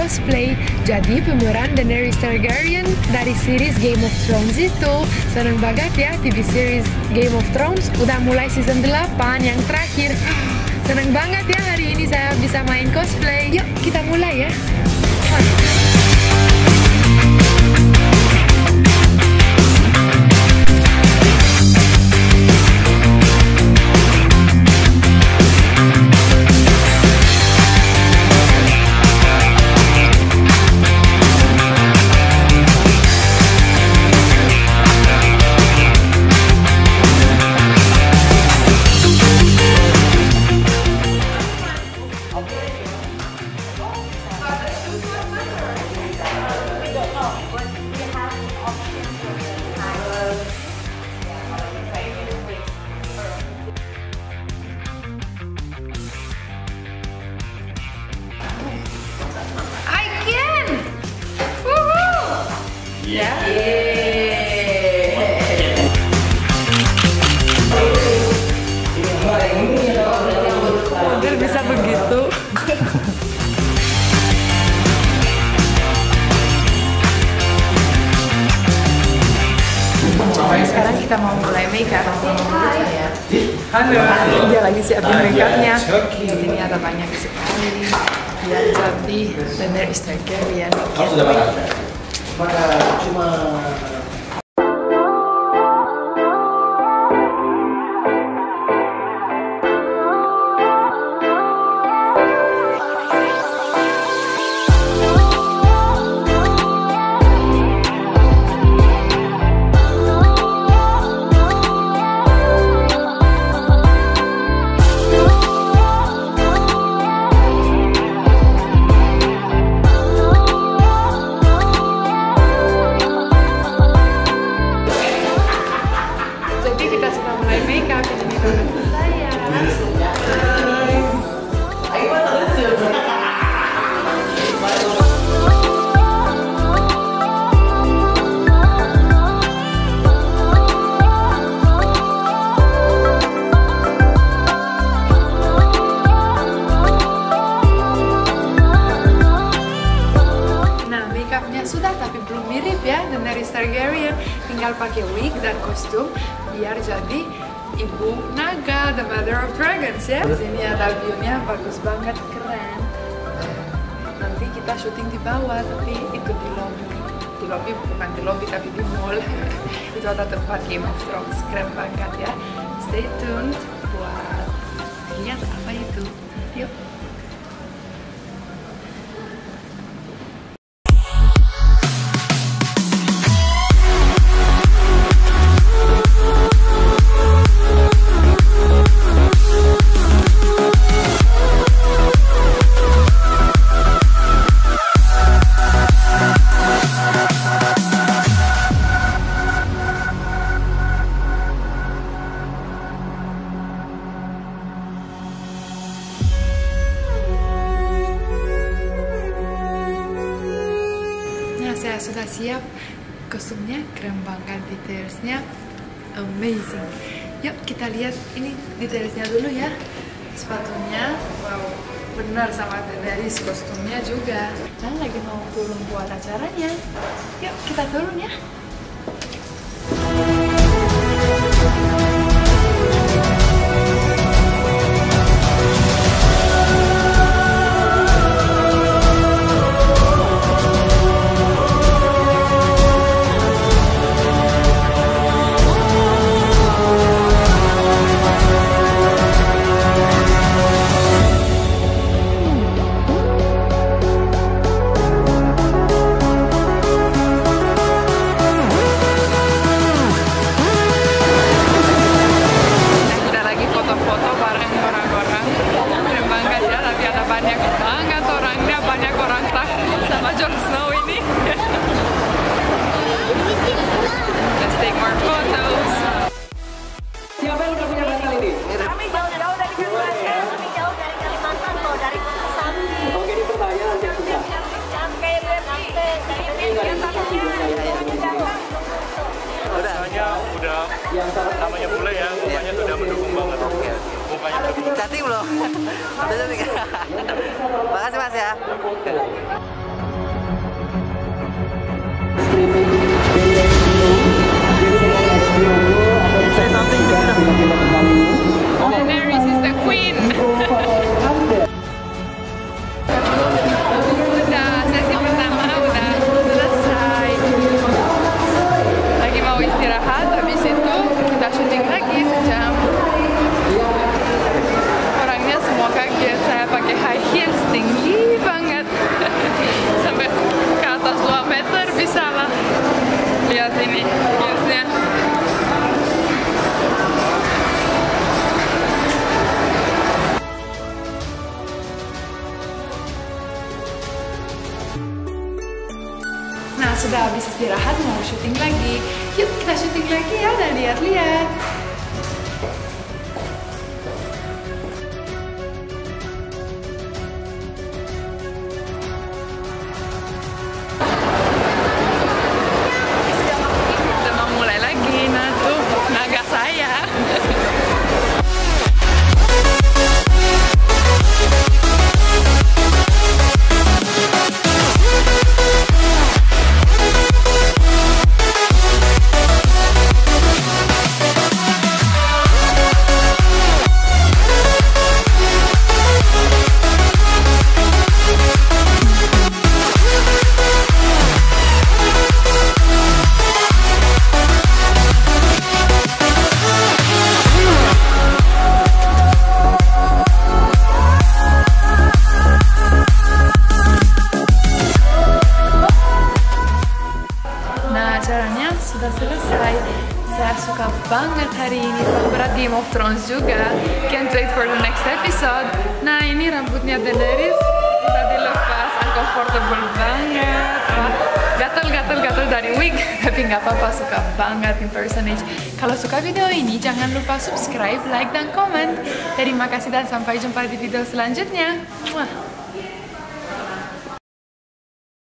Cosplay. Jadi pemeran Daenerys Targaryen dari series Game of Thrones itu. Seneng banget ya, TV series Game of Thrones udah mulai season 8 yang terakhir. Seneng banget ya hari ini saya bisa main cosplay. Yuk kita mulai ya. Model bisa begitu. Sekarang kita mau mulai makeup sama ya. Halo. Dia lagi siapin makeupnya. Di sini ada banyak sekali. Biar jadi Daenerys Targaryen. Maka cuma sudah, tapi belum mirip ya Daenerys Targaryen. Tinggal pakai wig dan kostum biar jadi ibu naga, the mother of dragons ya. Di sini ada view-nya bagus banget, keren. Nanti kita syuting di bawah, tapi itu di lobby. Di lobby, bukan di lobby tapi di mall. Itu ada tempat Game of Thrones, keren banget ya. Stay tuned buat lihat apa itu. Yuk. Saya sudah siap, kostumnya keren banget, detailsnya amazing. Yuk kita lihat ini detailsnya dulu ya. Sepatunya, wow, benar sama Daenerys, kostumnya juga. Dan lagi mau turun buat acaranya. Yuk kita turun ya. Udah namanya Bule ya, mukanya sudah mendukung banget. Mukanya cantik belum? Udah cantik. Makasih Mas ya. Yuk kita syuting lagi ya dan lihat-lihat. Udah mau mulai lagi, nah tuh naga saya. Acaranya sudah selesai. Saya suka banget hari ini. Berat Game of Thrones juga. Can't wait for the next episode. Nah ini rambutnya Daenerys udah dilepas, uncomfortable banget. Gatel dari wig. Tapi nggak apa-apa, suka banget impersonate. Kalau suka video ini jangan lupa subscribe, like dan komen. Terima kasih dan sampai jumpa di video selanjutnya. Muah.